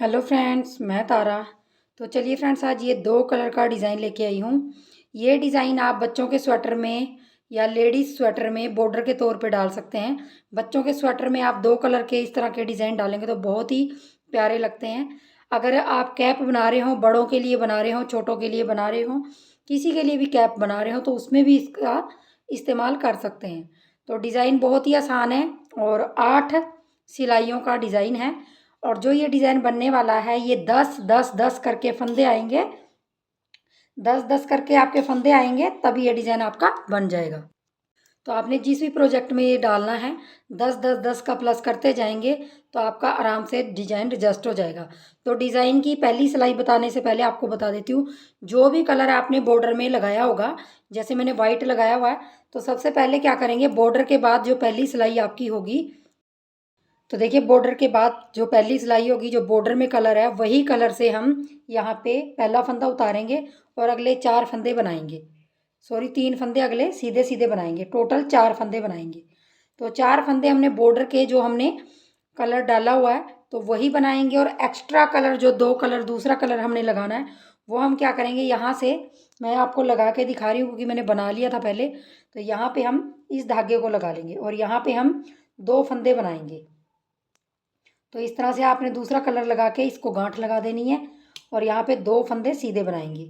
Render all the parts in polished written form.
Hello friends, मैं तारा। तो चलिए फ्रेंड्स, आज ये दो कलर का डिज़ाइन लेके आई हूँ। ये डिज़ाइन आप बच्चों के स्वेटर में या लेडीज़ स्वेटर में बॉर्डर के तौर पे डाल सकते हैं। बच्चों के स्वेटर में आप दो कलर के इस तरह के डिज़ाइन डालेंगे तो बहुत ही प्यारे लगते हैं। अगर आप कैप बना रहे हो, बड़ों के लिए बना रहे हो, छोटों के लिए बना रहे हो, किसी के लिए भी कैप बना रहे हो तो उसमें भी इसका इस्तेमाल कर सकते हैं। तो डिज़ाइन बहुत ही आसान है और 8 सिलाइयों का डिज़ाइन है। और जो ये डिज़ाइन बनने वाला है ये 10 10 10 करके फंदे आएंगे। 10 10 करके आपके फंदे आएंगे तभी ये डिज़ाइन आपका बन जाएगा। तो आपने जिस भी प्रोजेक्ट में ये डालना है 10 10 10 का प्लस करते जाएंगे तो आपका आराम से डिज़ाइन एडजस्ट हो जाएगा। तो डिज़ाइन की पहली सिलाई बताने से पहले आपको बता देती हूँ, जो भी कलर आपने बॉर्डर में लगाया होगा, जैसे मैंने वाइट लगाया हुआ है, तो सबसे पहले क्या करेंगे, बॉर्डर के बाद जो पहली सिलाई आपकी होगी, तो देखिए बॉर्डर के बाद जो पहली सिलाई होगी, जो बॉर्डर में कलर है वही कलर से हम यहाँ पे पहला फंदा उतारेंगे और अगले 4 फंदे बनाएंगे। सॉरी, 3 फंदे अगले सीधे सीधे बनाएंगे, टोटल 4 फंदे बनाएंगे। तो 4 फंदे हमने बॉर्डर के जो हमने कलर डाला हुआ है तो वही बनाएंगे, और एक्स्ट्रा कलर जो 2 कलर दूसरा कलर हमने लगाना है वो हम क्या करेंगे, यहाँ से मैं आपको लगा के दिखा रही हूँ क्योंकि मैंने बना लिया था पहले। तो यहाँ पे हम इस धागे को लगा लेंगे और यहाँ पे हम 2 फंदे बनाएंगे। तो इस तरह से आपने दूसरा कलर लगा के इसको गांठ लगा देनी है और यहाँ पे 2 फंदे सीधे बनाएंगे।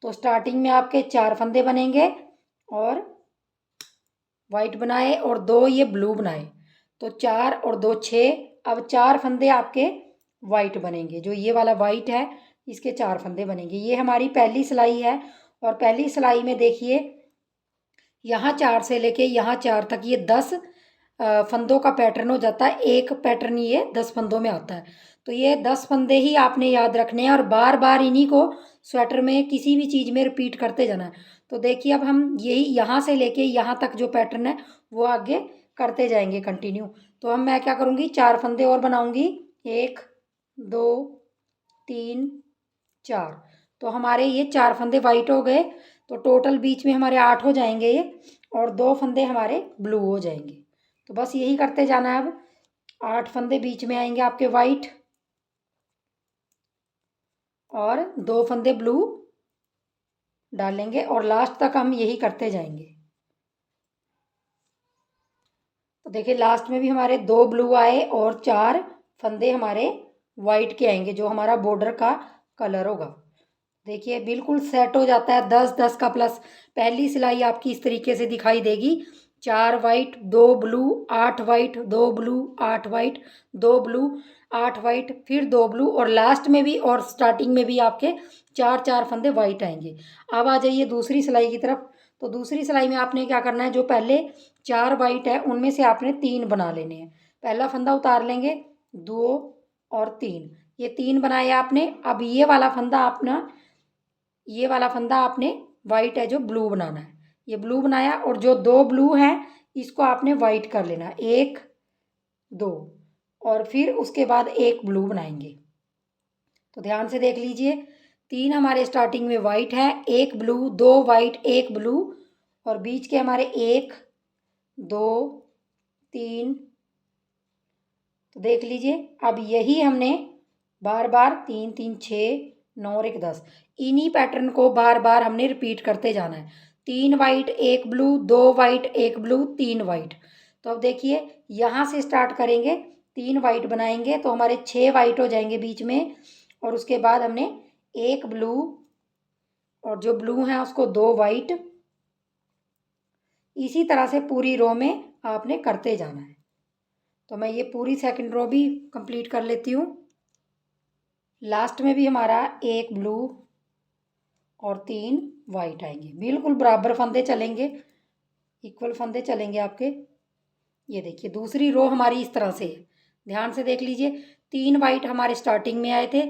तो स्टार्टिंग में आपके 4 फंदे बनेंगे और वाइट बनाए और 2 ये ब्लू बनाए, तो 4 और 2 6। अब 4 फंदे आपके वाइट बनेंगे, जो ये वाला वाइट है इसके 4 फंदे बनेंगे। ये हमारी पहली सिलाई है और पहली सिलाई में देखिए यहाँ 4 से लेके यहाँ 4 तक ये 10 फंदों का पैटर्न हो जाता है। एक पैटर्न ये 10 फंदों में आता है। तो ये 10 फंदे ही आपने याद रखने हैं और बार बार इन्हीं को स्वेटर में किसी भी चीज़ में रिपीट करते जाना है। तो देखिए अब हम यही यहाँ से लेके यहाँ तक जो पैटर्न है वो आगे करते जाएंगे कंटिन्यू। तो हम मैं क्या करूँगी, 4 फंदे और बनाऊँगी, 1 2 3 4। तो हमारे ये 4 फंदे वाइट हो गए, तो टोटल बीच में हमारे 8 हो जाएंगे ये, और 2 फंदे हमारे ब्लू हो जाएंगे। तो बस यही करते जाना है। अब 8 फंदे बीच में आएंगे आपके वाइट और 2 फंदे ब्लू डालेंगे और लास्ट तक हम यही करते जाएंगे। तो देखिए लास्ट में भी हमारे 2 ब्लू आए और 4 फंदे हमारे वाइट के आएंगे, जो हमारा बॉर्डर का कलर होगा। देखिए बिल्कुल सेट हो जाता है। 10 10 का प्लस पहली सिलाई आपकी इस तरीके से दिखाई देगी, 4 white 2 blue, 8 white 2 blue, 8 white 2 blue, 8 white फिर 2 ब्लू, और लास्ट में भी और स्टार्टिंग में भी आपके 4 4 फंदे वाइट आएंगे। अब आ जाइए दूसरी सिलाई की तरफ। तो दूसरी सिलाई में आपने क्या करना है, जो पहले 4 वाइट है उनमें से आपने 3 बना लेने हैं। पहला फंदा उतार लेंगे, 2 और 3, ये 3 बनाए आपने। अब ये वाला फंदा आपने वाइट है जो ब्लू बनाना है, ये ब्लू बनाया, और जो 2 ब्लू हैं इसको आपने वाइट कर लेना, 1 2, और फिर उसके बाद एक ब्लू बनाएंगे। तो ध्यान से देख लीजिए, 3 हमारे स्टार्टिंग में वाइट है, 1 ब्लू, 2 वाइट 1 ब्लू, और बीच के हमारे 1 2 3। तो देख लीजिए अब यही हमने बार बार 3 3 6 9 और 1 10, इन्हीं पैटर्न को बार बार हमने रिपीट करते जाना है। 3 white 1 blue, 2 white 1 blue, 3 white. तो अब देखिए यहाँ से स्टार्ट करेंगे, 3 वाइट बनाएंगे तो हमारे 6 वाइट हो जाएंगे बीच में, और उसके बाद हमने 1 ब्लू, और जो ब्लू है उसको 2 वाइट। इसी तरह से पूरी रो में आपने करते जाना है। तो मैं ये पूरी सेकंड रो भी कंप्लीट कर लेती हूँ। लास्ट में भी हमारा 1 ब्लू और 3 वाइट आएंगे, बिल्कुल बराबर फंदे चलेंगे, इक्वल फंदे चलेंगे आपके। ये देखिए दूसरी रो हमारी इस तरह से है, ध्यान से देख लीजिए। 3 वाइट हमारे स्टार्टिंग में आए थे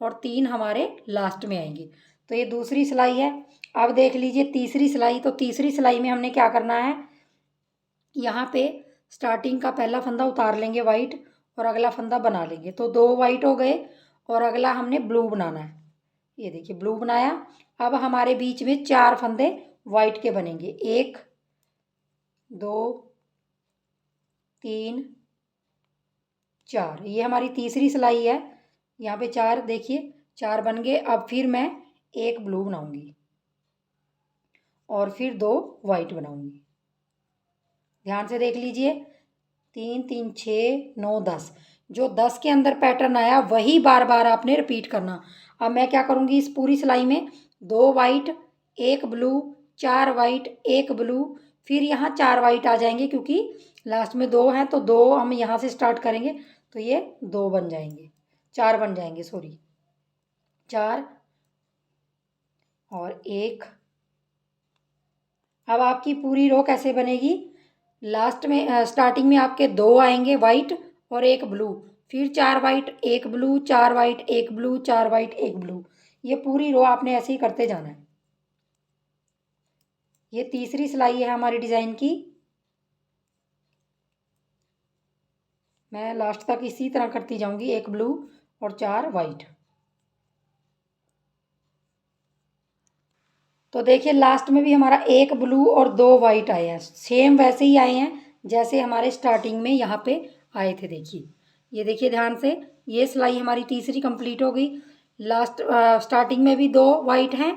और 3 हमारे लास्ट में आएंगे। तो ये दूसरी सिलाई है। अब देख लीजिए तीसरी सिलाई। तो तीसरी सिलाई में हमने क्या करना है, यहाँ पे स्टार्टिंग का पहला फंदा उतार लेंगे वाइट और अगला फंदा बना लेंगे, तो 2 वाइट हो गए और अगला हमने ब्लू बनाना है। ये देखिए ब्लू बनाया। अब हमारे बीच में 4 फंदे वाइट के बनेंगे, 1 2 3 4। ये हमारी तीसरी सिलाई है, यहाँ पे 4 देखिए 4 बन गए। अब फिर मैं एक ब्लू बनाऊंगी और फिर 2 वाइट बनाऊंगी। ध्यान से देख लीजिए, 3 3 6 9 10। जो 10 के अंदर पैटर्न आया वही बार बार आपने रिपीट करना। अब मैं क्या करूँगी, इस पूरी सिलाई में 2 वाइट, एक ब्लू, 4 वाइट, एक ब्लू, फिर यहाँ 4 वाइट आ जाएंगे क्योंकि लास्ट में 2 हैं, तो 2 हम यहाँ से स्टार्ट करेंगे तो ये 2 बन जाएंगे, 4 बन जाएंगे, सॉरी 4 और 1। अब आपकी पूरी रो कैसे बनेगी, लास्ट में स्टार्टिंग में आपके 2 आएंगे वाइट और एक ब्लू, फिर 4 वाइट, एक ब्लू, 4 वाइट, एक ब्लू, 4 वाइट, एक ब्लू। ये पूरी रो आपने ऐसे ही करते जाना है। ये तीसरी सिलाई है हमारी डिज़ाइन की। मैं लास्ट तक इसी तरह करती जाऊंगी, एक ब्लू और 4 वाइट। तो देखिए लास्ट में भी हमारा एक ब्लू और 2 वाइट आए हैं, सेम वैसे ही आए हैं जैसे हमारे स्टार्टिंग में यहाँ पे आए थे। देखिए, ये देखिए ध्यान से, ये सिलाई हमारी तीसरी कंप्लीट हो गई। लास्ट स्टार्टिंग में भी 2 वाइट हैं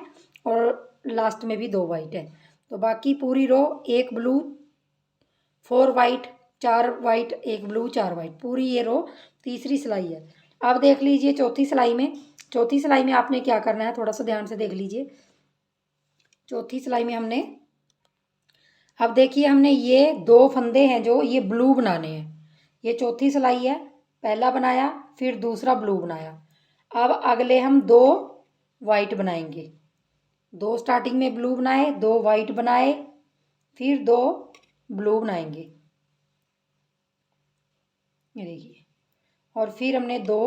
और लास्ट में भी 2 वाइट हैं। तो बाकी पूरी रो एक ब्लू, 4 वाइट, 4 वाइट, एक ब्लू, 4 वाइट, पूरी ये रो तीसरी सिलाई है। अब देख लीजिए चौथी सिलाई में, चौथी सिलाई में आपने क्या करना है, थोड़ा सा ध्यान से देख लीजिए। चौथी सिलाई में हमने, अब देखिए हमने ये 2 फंदे हैं जो ये ब्लू बनाने हैं। ये चौथी सिलाई है, पहला बनाया फिर दूसरा ब्लू बनाया। अब अगले हम 2 वाइट बनाएंगे, 2 स्टार्टिंग में ब्लू बनाए, 2 वाइट बनाए, फिर 2 ब्लू बनाएंगे, ये देखिए, और फिर हमने 2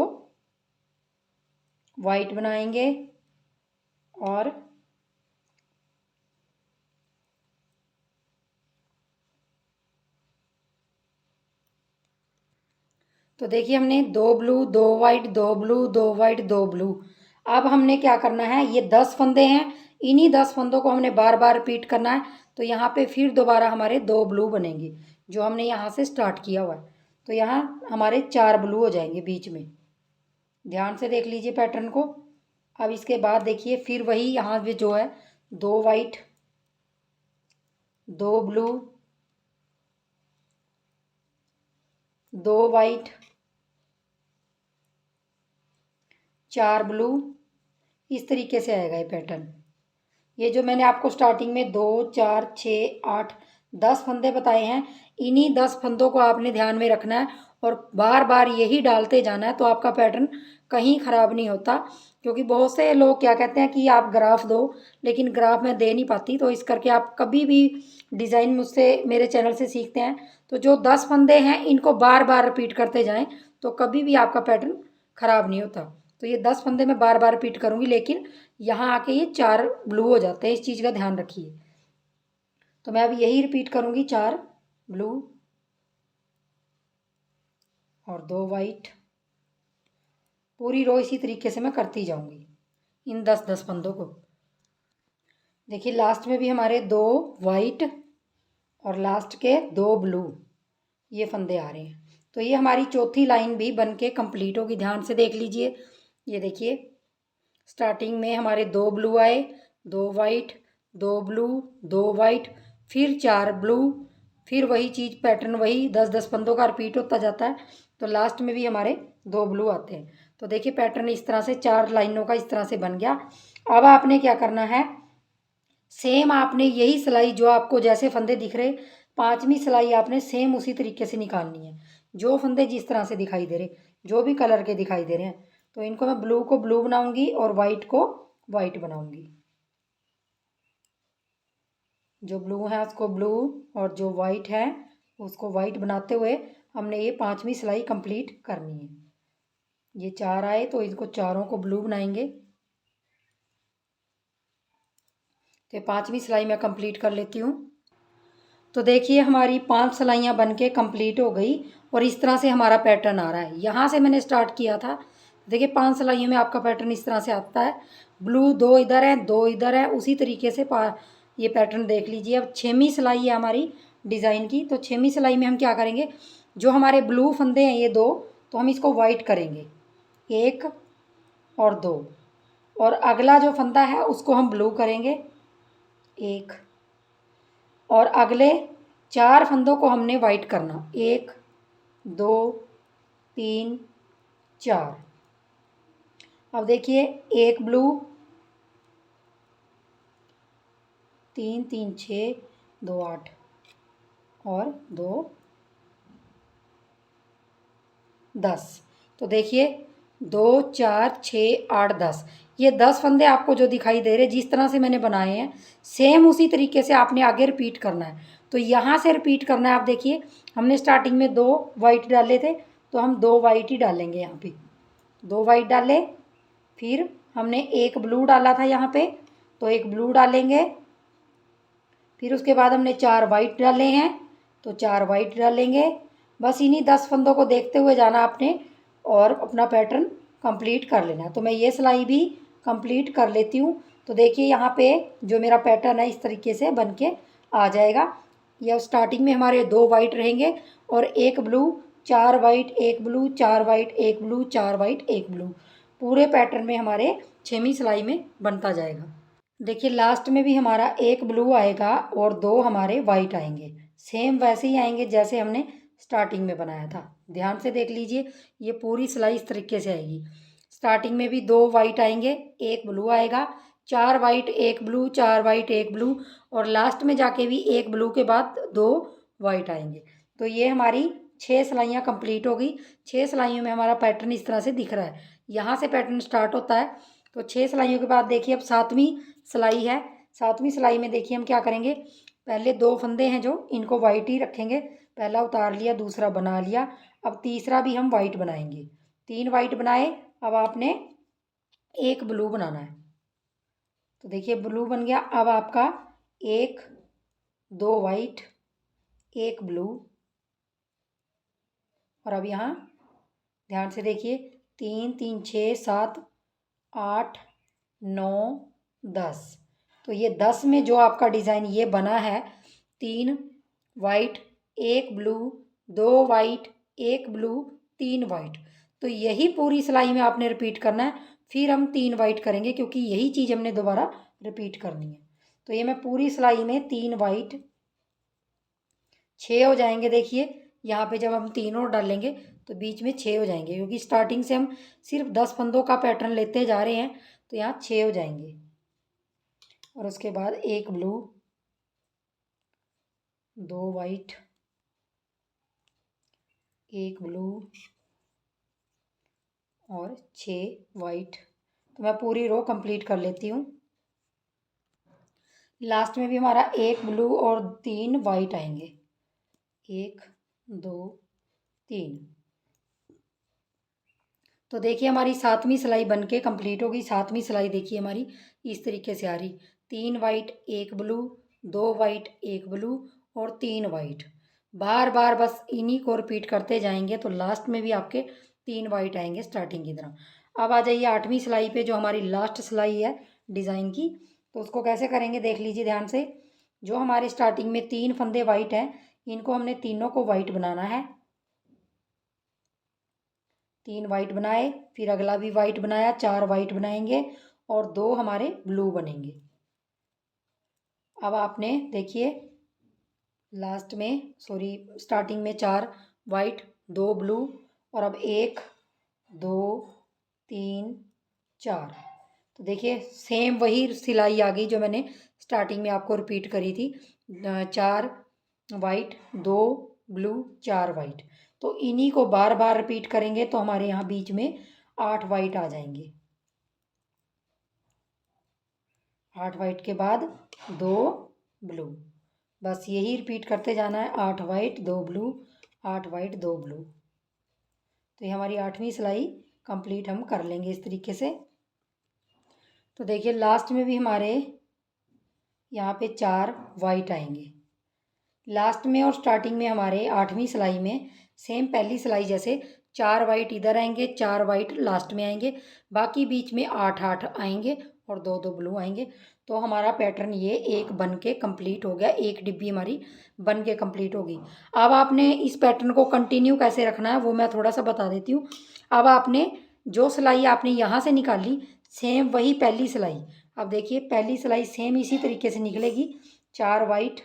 वाइट बनाएंगे और तो देखिए हमने 2 blue, 2 white, 2 blue, 2 white, 2 blue. अब हमने क्या करना है, ये 10 फंदे हैं, इन्हीं 10 फंदों को हमने बार बार रिपीट करना है। तो यहाँ पे फिर दोबारा हमारे 2 ब्लू बनेंगे जो हमने यहाँ से स्टार्ट किया हुआ है। तो यहाँ हमारे 4 ब्लू हो जाएंगे बीच में। ध्यान से देख लीजिए पैटर्न को। अब इसके बाद देखिए फिर वही यहाँ पे जो है 2 वाइट, 2 ब्लू, 2 वाइट, 4 ब्लू, इस तरीके से आएगा ये पैटर्न। ये जो मैंने आपको स्टार्टिंग में 2 4 6 8 10 फंदे बताए हैं, इन्हीं 10 फंदों को आपने ध्यान में रखना है और बार बार यही डालते जाना है, तो आपका पैटर्न कहीं ख़राब नहीं होता। क्योंकि बहुत से लोग क्या कहते हैं कि आप ग्राफ दो, लेकिन ग्राफ मैं दे नहीं पाती। तो इस करके आप कभी भी डिज़ाइन मुझसे मेरे चैनल से सीखते हैं तो जो 10 फंदे हैं इनको बार बार रिपीट करते जाएं, तो कभी भी आपका पैटर्न ख़राब नहीं होता। तो ये 10 फंदे मैं बार बार रिपीट करूँगी, लेकिन यहाँ आके ये 4 ब्लू हो जाते हैं, इस चीज़ का ध्यान रखिए। तो मैं अब यही रिपीट करूँगी, 4 ब्लू और 2 वाइट। पूरी रो इसी तरीके से मैं करती जाऊँगी इन 10-10 फंदों को। देखिए लास्ट में भी हमारे 2 वाइट और लास्ट के 2 ब्लू ये फंदे आ रहे हैं। तो ये हमारी चौथी लाइन भी बन के कम्प्लीट होगी। ध्यान से देख लीजिए, ये देखिए स्टार्टिंग में हमारे 2 ब्लू आए, 2 वाइट, 2 ब्लू, 2 वाइट, फिर 4 ब्लू, फिर वही चीज़ पैटर्न वही 10-10 फंदों का रिपीट होता जाता है। तो लास्ट में भी हमारे 2 ब्लू आते हैं। तो देखिए पैटर्न इस तरह से 4 लाइनों का इस तरह से बन गया। अब आपने क्या करना है, सेम आपने यही सिलाई जो आपको जैसे फंदे दिख रहे, 5वीं सिलाई आपने सेम उसी तरीके से निकालनी है। जो फंदे जिस तरह से दिखाई दे रहे, जो भी कलर के दिखाई दे रहे हैं, तो इनको मैं ब्लू को ब्लू बनाऊंगी और वाइट को वाइट बनाऊंगी। जो ब्लू है उसको ब्लू और जो वाइट है उसको वाइट बनाते हुए हमने ये 5वीं सिलाई कंप्लीट करनी है। ये 4 आए तो इनको चारों को ब्लू बनाएंगे। तो 5वीं सिलाई मैं कंप्लीट कर लेती हूँ। तो देखिए हमारी 5 सिलाइयाँ बन के कम्प्लीट हो गई और इस तरह से हमारा पैटर्न आ रहा है। यहाँ से मैंने स्टार्ट किया था, देखिए 5 सिलाइयों में आपका पैटर्न इस तरह से आता है। ब्लू 2 इधर है, 2 इधर है, उसी तरीके से ये पैटर्न देख लीजिए। अब 6वीं सिलाई है हमारी डिज़ाइन की। तो 6वीं सिलाई में हम क्या करेंगे, जो हमारे ब्लू फंदे हैं ये 2, तो हम इसको वाइट करेंगे, 1 और 2। और अगला जो फंदा है उसको हम ब्लू करेंगे 1, और अगले 4 फंदों को हमने वाइट करना 1 2 3 4। अब देखिए 1 ब्लू, 3 3 6 2 8 और 2 10। तो देखिए 2 4 6 8 10, ये 10 फंदे आपको जो दिखाई दे रहे जिस तरह से मैंने बनाए हैं सेम उसी तरीके से आपने आगे रिपीट करना है। तो यहाँ से रिपीट करना है। आप देखिए हमने स्टार्टिंग में 2 वाइट डाले थे, तो हम 2 वाइट ही डालेंगे यहाँ पे। 2 वाइट डाले, फिर हमने 1 ब्लू डाला था यहाँ पे, तो 1 ब्लू डालेंगे। फिर उसके बाद हमने 4 वाइट डाले हैं, तो 4 वाइट डालेंगे। बस इन्हीं 10 फंदों को देखते हुए जाना आपने और अपना पैटर्न कंप्लीट कर लेना। तो मैं ये सिलाई भी कंप्लीट कर लेती हूँ। तो देखिए यहाँ पे जो मेरा पैटर्न है इस तरीके से बन के आ जाएगा। यह स्टार्टिंग में हमारे 2 वाइट रहेंगे और 1 blue, 4 white, 1 blue, 4 white, 1 blue, 4 white, 1 blue, पूरे पैटर्न में हमारे 6वीं सिलाई में बनता जाएगा। देखिए लास्ट में भी हमारा 1 ब्लू आएगा और 2 हमारे वाइट आएंगे, सेम वैसे ही आएंगे जैसे हमने स्टार्टिंग में बनाया था। ध्यान से देख लीजिए, ये पूरी सिलाई इस तरीके से आएगी। स्टार्टिंग में भी 2 वाइट आएंगे, 1 ब्लू आएगा, 4 वाइट, 1 ब्लू, 4 वाइट, 1 ब्लू, और लास्ट में जाके भी 1 ब्लू के बाद 2 वाइट आएंगे। तो ये हमारी 6 सिलाइयाँ कंप्लीट हो गई। 6 सिलाइयों में हमारा पैटर्न इस तरह से दिख रहा है। यहाँ से पैटर्न स्टार्ट होता है। तो 6 सिलाइयों के बाद देखिए अब 7वीं सिलाई है। 7वीं सिलाई में देखिए हम क्या करेंगे, पहले 2 फंदे हैं जो इनको वाइट ही रखेंगे। पहला उतार लिया, दूसरा बना लिया, अब तीसरा भी हम वाइट बनाएंगे। 3 वाइट बनाए, अब आपने 1 ब्लू बनाना है। तो देखिए ब्लू बन गया। अब आपका 1 2 वाइट, 1 ब्लू, और अब यहाँ ध्यान से देखिए 3 3 6 7 8 9 10। तो ये 10 में जो आपका डिज़ाइन ये बना है, 3 white, 1 blue, 2 white, 1 blue, 3 white, तो यही पूरी सिलाई में आपने रिपीट करना है। फिर हम 3 वाइट करेंगे क्योंकि यही चीज़ हमने दोबारा रिपीट करनी है। तो ये मैं पूरी सिलाई में 3 वाइट, 6 हो जाएंगे। देखिए यहाँ पे जब हम 3 और डालेंगे तो बीच में 6 हो जाएंगे, क्योंकि स्टार्टिंग से हम सिर्फ 10 फंदों का पैटर्न लेते जा रहे हैं, तो यहाँ 6 हो जाएंगे। और उसके बाद 1 ब्लू, 2 वाइट, 1 ब्लू और 6 वाइट। तो मैं पूरी रो कंप्लीट कर लेती हूँ। लास्ट में भी हमारा 1 ब्लू और 3 वाइट आएंगे, 1 2 3। तो देखिए हमारी 7वीं सिलाई बन के कम्प्लीट होगी। 7वीं सिलाई देखिए हमारी इस तरीके से आ रही, 3 वाइट, 1 ब्लू, 2 वाइट, 1 ब्लू और 3 वाइट। बार बार बस इन्हीं को रिपीट करते जाएंगे तो लास्ट में भी आपके 3 वाइट आएंगे स्टार्टिंग की तरह। अब आ जाइए 8वीं सिलाई पे, जो हमारी लास्ट सिलाई है डिज़ाइन की। तो उसको कैसे करेंगे देख लीजिए ध्यान से। जो हमारे स्टार्टिंग में 3 फंदे वाइट हैं, इनको हमने तीनों को वाइट बनाना है। 3 वाइट बनाए, फिर अगला भी वाइट बनाया, 4 वाइट बनाएंगे और 2 हमारे ब्लू बनेंगे। अब आपने देखिए लास्ट में स्टार्टिंग में 4 वाइट, 2 ब्लू, और अब 1 2 3 4। तो देखिए सेम वही सिलाई आ गई जो मैंने स्टार्टिंग में आपको रिपीट करी थी। 4 वाइट, 2 ब्लू, 4 वाइट। तो इन्हीं को बार बार रिपीट करेंगे तो हमारे यहाँ बीच में 8 वाइट आ जाएंगे। 8 वाइट के बाद 2 ब्लू, बस यही रिपीट करते जाना है। 8 वाइट, 2 ब्लू, 8 वाइट, 2 ब्लू। तो ये हमारी 8वीं सिलाई कंप्लीट हम कर लेंगे इस तरीके से। तो देखिए लास्ट में भी हमारे यहाँ पे 4 वाइट आएंगे। लास्ट में और स्टार्टिंग में हमारे 8वीं सिलाई में सेम पहली सिलाई जैसे 4 वाइट इधर आएंगे, 4 वाइट लास्ट में आएंगे, बाकी बीच में 8 8 आएंगे और 2 2 ब्लू आएंगे। तो हमारा पैटर्न ये एक बन के कंप्लीट हो गया, एक डिब्बी हमारी बन के कंप्लीट होगी। अब आपने इस पैटर्न को कंटिन्यू कैसे रखना है वो मैं थोड़ा सा बता देती हूँ। अब आपने जो सिलाई आपने यहाँ से निकाली सेम वही पहली सिलाई, अब देखिए पहली सिलाई सेम इसी तरीके से निकलेगी, 4 वाइट,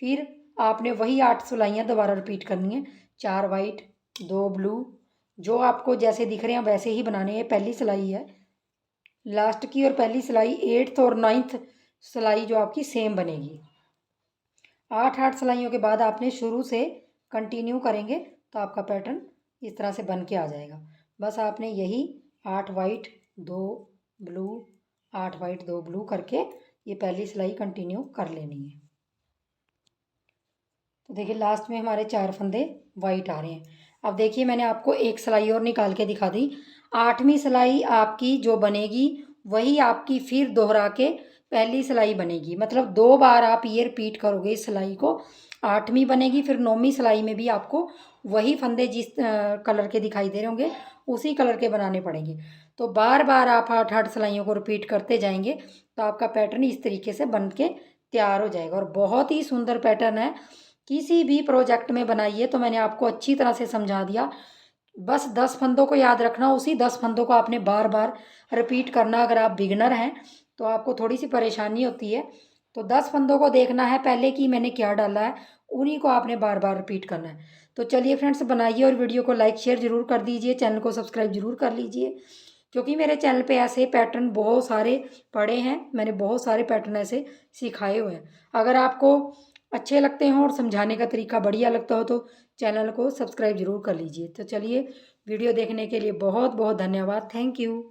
फिर आपने वही 8 सिलाइयाँ दोबारा रिपीट करनी है, 4 वाइट 2 ब्लू, जो आपको जैसे दिख रहे हैं वैसे ही बनाने हैं। पहली सिलाई है लास्ट की और पहली सिलाई 8th और 9th सिलाई जो आपकी सेम बनेगी। 8 सिलाइयों के बाद आपने शुरू से कंटिन्यू करेंगे तो आपका पैटर्न इस तरह से बन के आ जाएगा। बस आपने यही 8 वाइट 2 ब्लू 8 वाइट 2 ब्लू करके ये पहली सिलाई कंटिन्यू कर लेनी है। तो देखिए लास्ट में हमारे 4 फंदे वाइट आ रहे हैं। अब देखिए मैंने आपको एक सिलाई और निकाल के दिखा दी। 8वीं सिलाई आपकी जो बनेगी वही आपकी फिर दोहरा के पहली सिलाई बनेगी, मतलब 2 बार आप ये रिपीट करोगे इस सिलाई को। 8वीं बनेगी, फिर 9वीं सिलाई में भी आपको वही फंदे जिस कलर के दिखाई दे रहे होंगे उसी कलर के बनाने पड़ेंगे। तो बार बार आप 8 सिलाइयों को रिपीट करते जाएंगे तो आपका पैटर्न इस तरीके से बन के तैयार हो जाएगा और बहुत ही सुंदर पैटर्न है। किसी भी प्रोजेक्ट में बनाइए तो मैंने आपको अच्छी तरह से समझा दिया। बस 10 फंदों को याद रखना, उसी 10 फंदों को आपने बार बार रिपीट करना। अगर आप बिगनर हैं तो आपको थोड़ी सी परेशानी होती है, तो 10 फंदों को देखना है पहले कि मैंने क्या डाला है, उन्हीं को आपने बार बार रिपीट करना है। तो चलिए फ्रेंड्स बनाइए और वीडियो को लाइक शेयर ज़रूर कर दीजिए, चैनल को सब्सक्राइब ज़रूर कर लीजिए, क्योंकि मेरे चैनल पे ऐसे पैटर्न बहुत सारे पड़े हैं। मैंने बहुत सारे पैटर्न ऐसे सिखाए हुए हैं। अगर आपको अच्छे लगते हों और समझाने का तरीका बढ़िया लगता हो तो चैनल को सब्सक्राइब ज़रूर कर लीजिए। तो चलिए वीडियो देखने के लिए बहुत बहुत धन्यवाद। Thank you.